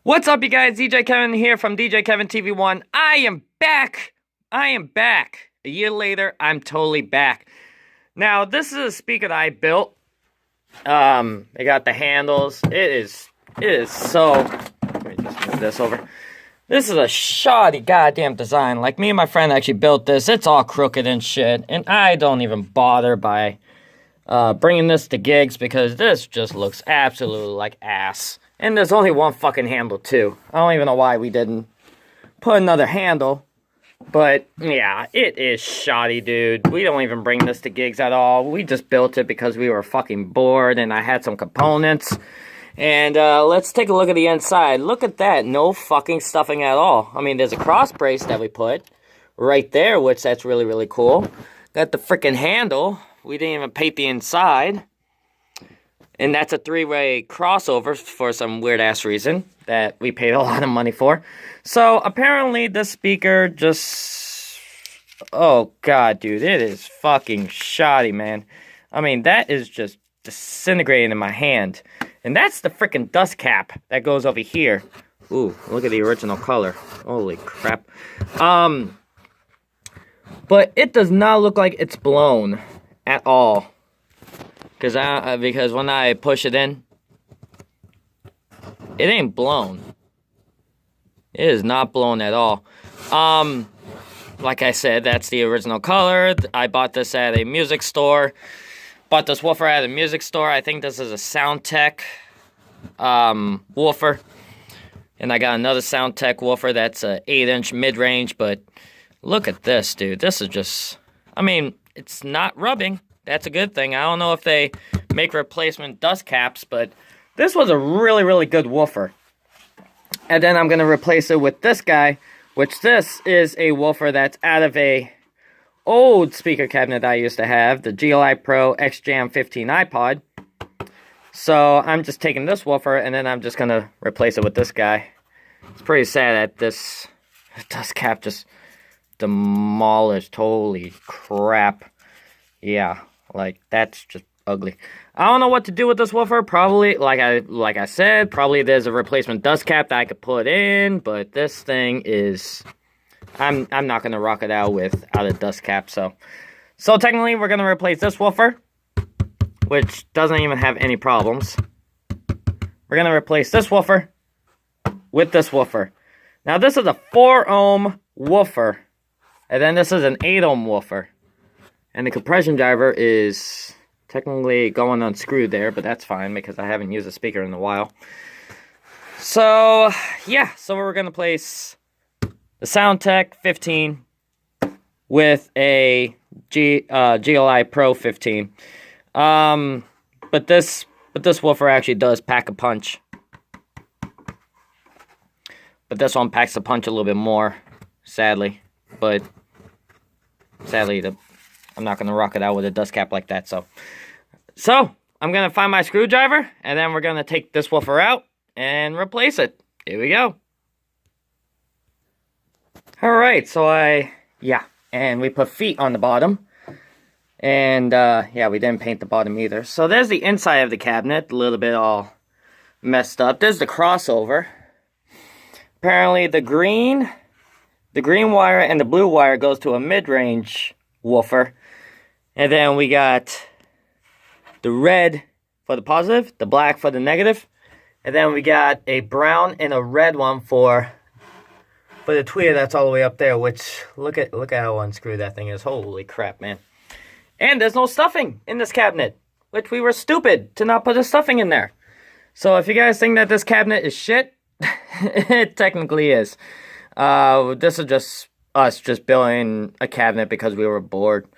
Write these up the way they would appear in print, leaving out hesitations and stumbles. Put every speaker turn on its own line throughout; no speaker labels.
What's up, you guys? DJ Kevin here from DJ Kevin TV1. I am back. A year later, I'm totally back. Now, this is a speaker that I built. They got the handles. It is so. Let me just move this over. This is a shoddy goddamn design. Like, me and my friend actually built this. It's all crooked and shit, and I don't even bother by bringing this to gigs because this just looks absolutely like ass. And there's only one fucking handle, too. I don't even know why we didn't put another handle. But, yeah, it is shoddy, dude. We don't even bring this to gigs at all. We just built it because we were fucking bored and I had some components. And, let's take a look at the inside. Look at that. No fucking stuffing at all. I mean, there's a cross brace that we put right there, which that's really, really cool. Got the freaking handle. We didn't even paint the inside. And that's a three-way crossover for some weird-ass reason that we paid a lot of money for. So, apparently, this speaker just... Oh, God, dude. It is fucking shoddy, man. I mean, that is just disintegrating in my hand. And that's the freaking dust cap that goes over here. Ooh, look at the original color. Holy crap. But it does not look like it's blown at all. Because when I push it in, it ain't blown. It is not blown at all. Like I said, that's the original color. I bought this at a music store. Bought this woofer at a music store. I think this is a Soundtech woofer. And I got another Soundtech woofer that's a 8-inch mid-range. But look at this, dude. This is just... I mean, it's not rubbing. That's a good thing. I don't know if they make replacement dust caps, but this was a really, really good woofer. And then I'm going to replace it with this guy, which this is a woofer that's out of a old speaker cabinet I used to have, the GLI Pro X-Jam 15 iPod. So I'm just taking this woofer, and then I'm just going to replace it with this guy. It's pretty sad that this dust cap just demolished. Holy crap. Yeah. Like, that's just ugly. I don't know what to do with this woofer. Probably, like I said, probably there's a replacement dust cap that I could put in, but this thing is... I'm not going to rock it out without a dust cap, so technically, we're going to replace this woofer, which doesn't even have any problems. We're going to replace this woofer with this woofer. Now, this is a 4-ohm woofer, and then this is an 8-ohm woofer. And the compression driver is technically going unscrewed there, but that's fine because I haven't used a speaker in a while. So, yeah, so we're going to place the Soundtech 15 with a GLI Pro 15. But this woofer actually does pack a punch. But this one packs a punch a little bit more, sadly. But sadly, I'm not going to rock it out with a dust cap like that, so I'm going to find my screwdriver, and then we're going to take this woofer out and replace it. Here we go. Alright, so and we put feet on the bottom, and, yeah, we didn't paint the bottom either. So there's the inside of the cabinet, a little bit all messed up. There's the crossover. Apparently, the green wire and the blue wire goes to a mid-range woofer. And then we got the red for the positive, the black for the negative. And then we got a brown and a red one for the tweeter that's all the way up there, which look at how unscrewed that thing is. Holy crap, man. And there's no stuffing in this cabinet, which we were stupid to not put the stuffing in there. So if you guys think that this cabinet is shit, it technically is. This is just us just building a cabinet because we were bored.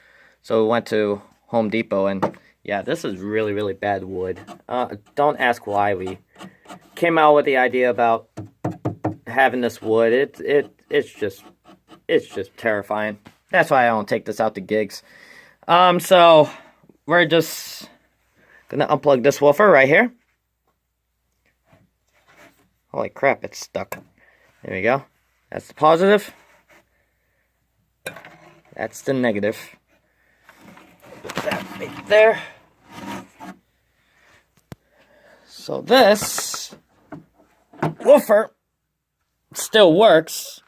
So we went to Home Depot, and yeah, this is really, really bad wood. Don't ask why we came out with the idea about having this wood. It's just terrifying. That's why I don't take this out to gigs. So we're just gonna unplug this woofer right here. Holy crap, it's stuck. There we go. That's the positive. That's the negative. Put that right there. So this woofer still works.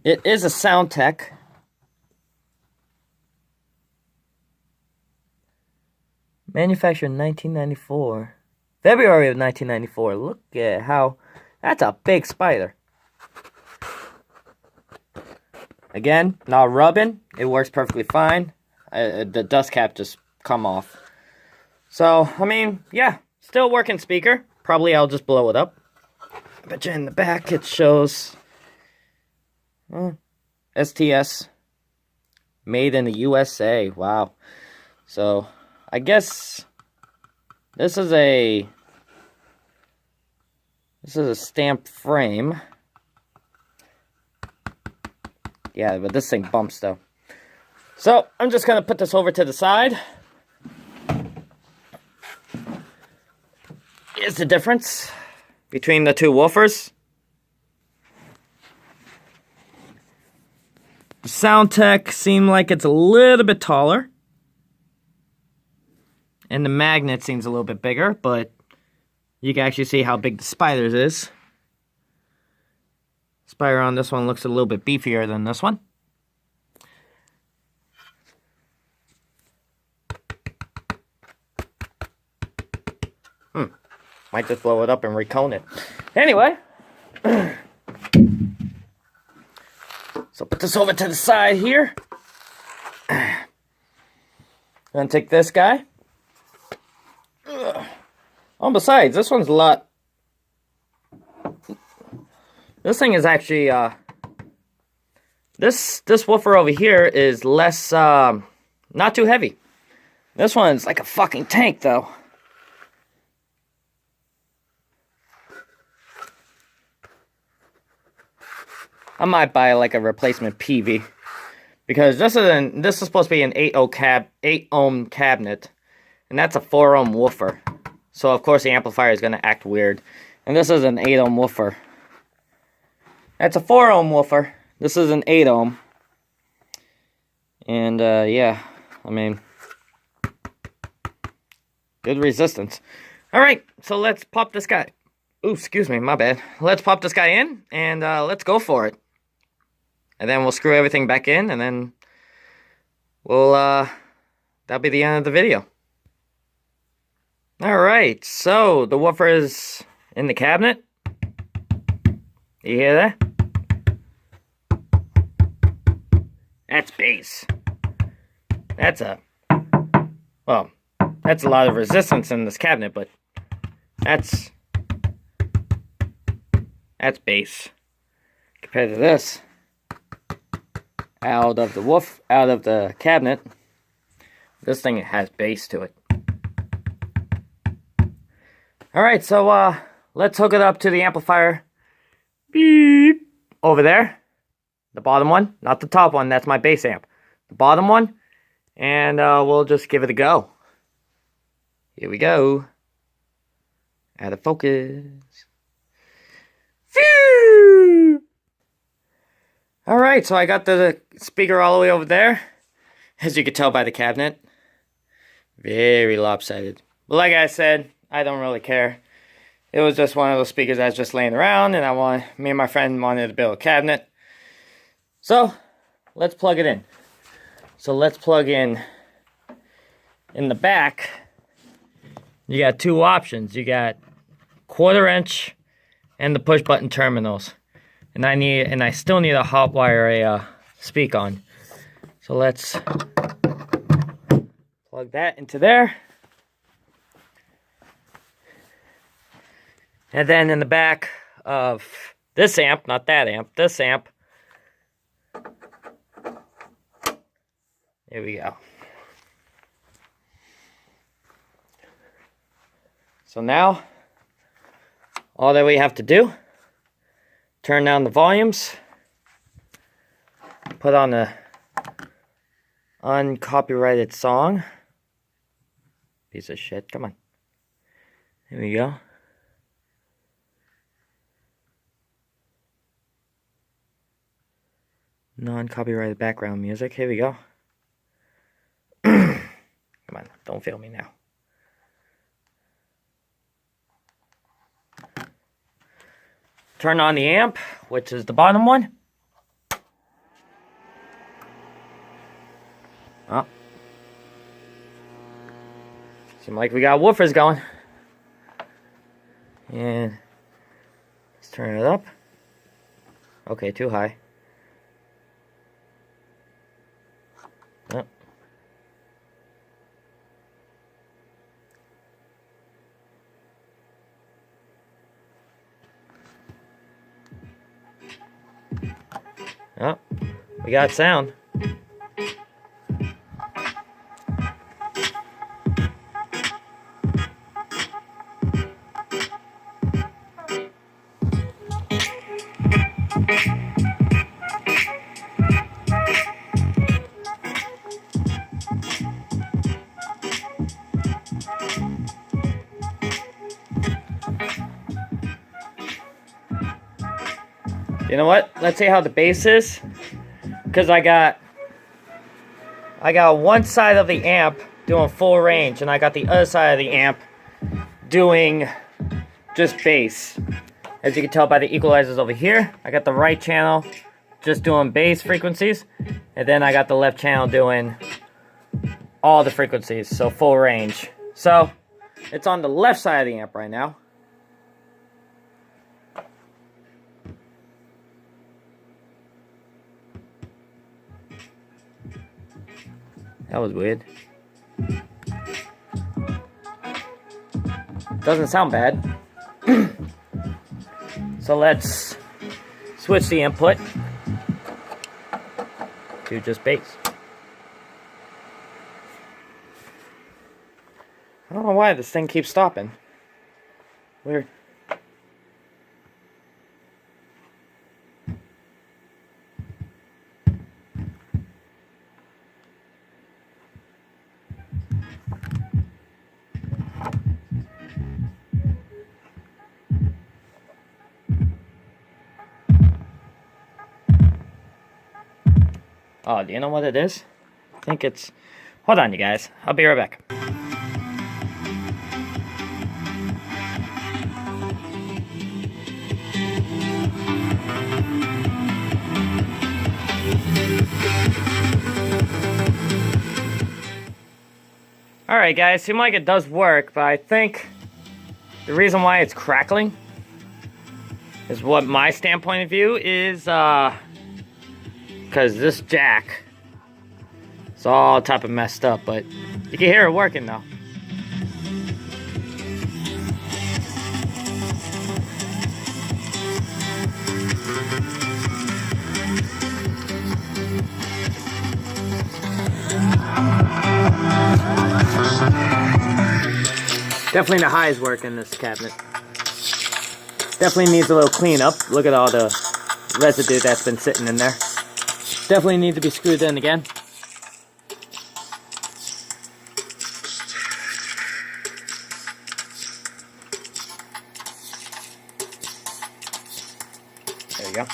It is a SoundTech. Manufactured in 1994. February of 1994. Look at how... That's a big spider. Again, not rubbing. It works perfectly fine. The dust cap just come off. So, I mean, yeah. Still working speaker. Probably I'll just blow it up. But in the back it shows... STS. Made in the USA. Wow. So, I guess... This is a stamped frame. Yeah, but this thing bumps though. So, I'm just going to put this over to the side. Here's the difference between the two woofers. The SoundTech seems like it's a little bit taller. And the magnet seems a little bit bigger, but you can actually see how big the spiders is. Spider on this one looks a little bit beefier than this one. Might just blow it up and recone it. Anyway. So put this over to the side here. Gonna take this guy. Oh, besides, this one's a lot... This thing is actually, This woofer over here is less, not too heavy. This one's like a fucking tank, though. I might buy, like, a replacement PV. Because this is supposed to be an 8 ohm cabinet. And that's a 4 ohm woofer. So, of course, the amplifier is going to act weird. And this is an 8 ohm woofer. That's a 4 ohm woofer. This is an 8 ohm. And, yeah. I mean, good resistance. Alright, so let's pop this guy. Ooh, excuse me, my bad. Let's pop this guy in, and let's go for it. And then we'll screw everything back in, and then we'll, that'll be the end of the video. Alright, so the woofer is in the cabinet. You hear that? That's bass. That's well, that's a lot of resistance in this cabinet, but that's bass. Compared to this, out of the cabinet, this thing has bass to it. Alright, so let's hook it up to the amplifier. Beep. Over there. The bottom one, not the top one, that's my bass amp. The bottom one, and we'll just give it a go. Here we go. Out of focus. Phew! Alright, so I got the speaker all the way over there. As you can tell by the cabinet. Very lopsided. But like I said, I don't really care. It was just one of those speakers that was just laying around, and me and my friend wanted to build a cabinet. So, let's plug it in. So let's plug in the back. You got two options. You got 1/4 inch and the push button terminals. And I still need a hot wire a speak on. So let's plug that into there. And then in the back of this amp, not that amp, this amp, here we go. So now, all that we have to do, turn down the volumes, put on the uncopyrighted song. Piece of shit, come on. Here we go. Non-copyrighted background music. Here we go. Come on, don't fail me now. Turn on the amp which is the bottom one. Oh. Seems like we got woofers going. And let's turn it up. Okay, too high. Oh. Oh, we got sound. You know what? Let's see how the bass is. Because I got one side of the amp doing full range, and I got the other side of the amp doing just bass. As you can tell by the equalizers over here, I got the right channel just doing bass frequencies, and then I got the left channel doing all the frequencies, so full range. So it's on the left side of the amp right now. That was weird. Doesn't sound bad. So let's switch the input to just bass. I don't know why this thing keeps stopping. Weird. Oh, do you know what it is? I think it's... Hold on, you guys. I'll be right back. Alright, guys. Seems like it does work, but I think the reason why it's crackling is what my standpoint of view is, because this jack is all type of messed up, but you can hear it working though. Definitely the high is working, this cabinet. Definitely needs a little cleanup. Look at all the residue that's been sitting in there. Definitely needs to be screwed in again. There you go.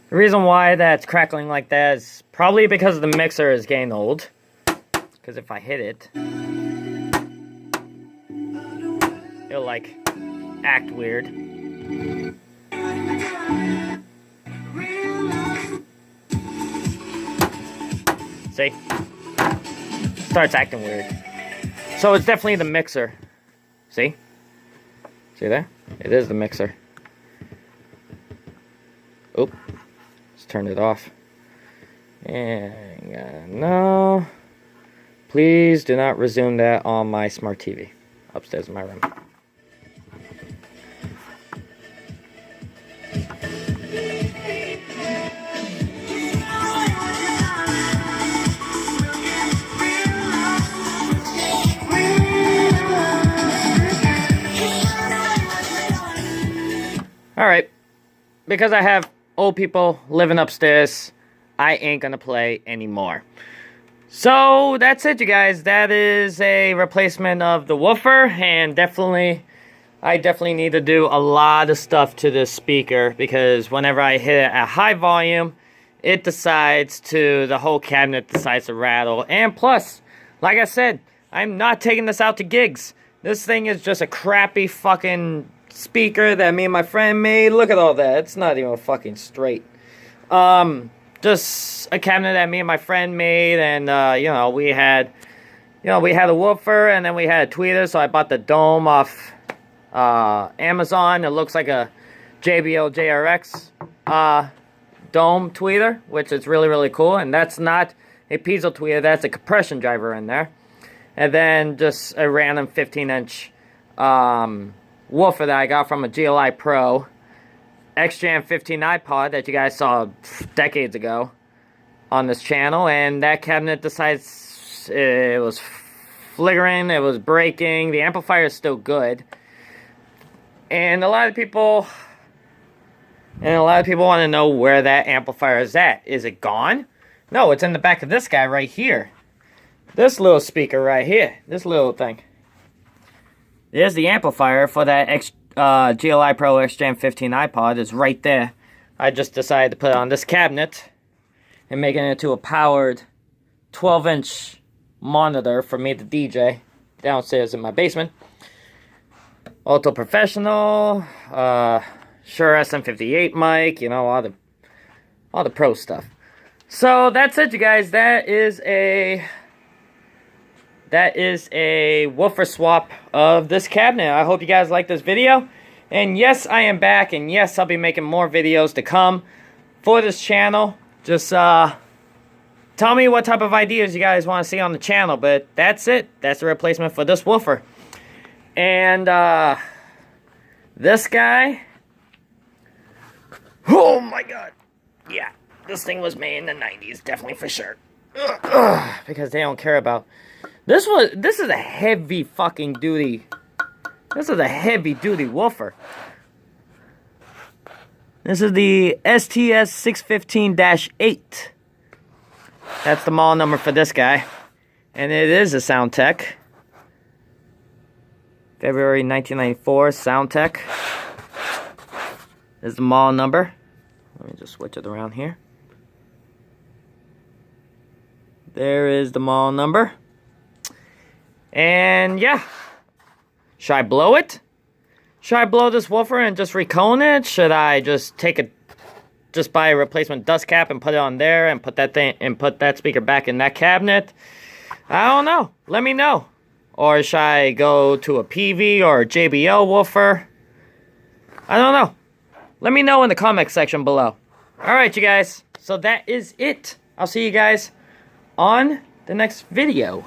The reason why that's crackling like that is probably because the mixer is getting old. Because if I hit it, it'll like act weird. See? Starts acting weird. So it's definitely the mixer. See? See there? It is the mixer. Oop. Turn it off. And no. Please do not resume that on my smart TV upstairs in my room. Alright. Because I have old people living upstairs, I ain't gonna play anymore. So that's it, you guys. That is a replacement of the woofer, and I definitely need to do a lot of stuff to this speaker, because whenever I hit it at high volume, the whole cabinet decides to rattle. And plus, like I said, I'm not taking this out to gigs. This thing is just a crappy fucking speaker that me and my friend made. Look at all that. It's not even fucking straight. Just a cabinet that me and my friend made, and we had a woofer, and then we had a tweeter, so I bought the dome off Amazon. It looks like a JBL JRX dome tweeter, which is really, really cool. And that's not a piezo tweeter, that's a compression driver in there. And then just a random 15-inch woofer that I got from a GLI Pro XJam 15 iPod that you guys saw decades ago on this channel. And that cabinet decides it was flickering, it was breaking. The amplifier is still good. And a lot of people want to know where that amplifier is at. Is it gone? No, it's in the back of this guy right here. This little speaker right here. This little thing. There's the amplifier for that GLI Pro XJam 15 iPod. Is right there. I just decided to put it on this cabinet and making it into a powered 12-inch monitor for me to DJ downstairs in my basement. Auto Professional, Shure SM58 mic, all the pro stuff. So that's it, you guys. That is a woofer swap of this cabinet. I hope you guys like this video. And yes, I am back, and yes, I'll be making more videos to come for this channel. Just tell me what type of ideas you guys want to see on the channel. But that's it. That's the replacement for this woofer. And this guy, oh my god, yeah, this thing was made in the 90s, definitely for sure. Because they don't care about this is a heavy fucking duty. This is a heavy duty woofer. This is the STS 615-8. That's the model number for this guy, and it is a Soundtech. February 1994, Soundtech is the model number. Let me just switch it around here. There is the model number. And yeah. Should I blow it? Should I blow this woofer and just recone it? Should I just buy a replacement dust cap and put it on there and put that speaker back in that cabinet? I don't know. Let me know. Or should I go to a PV or a JBL woofer? I don't know. Let me know in the comment section below. Alright, you guys. So that is it. I'll see you guys on the next video.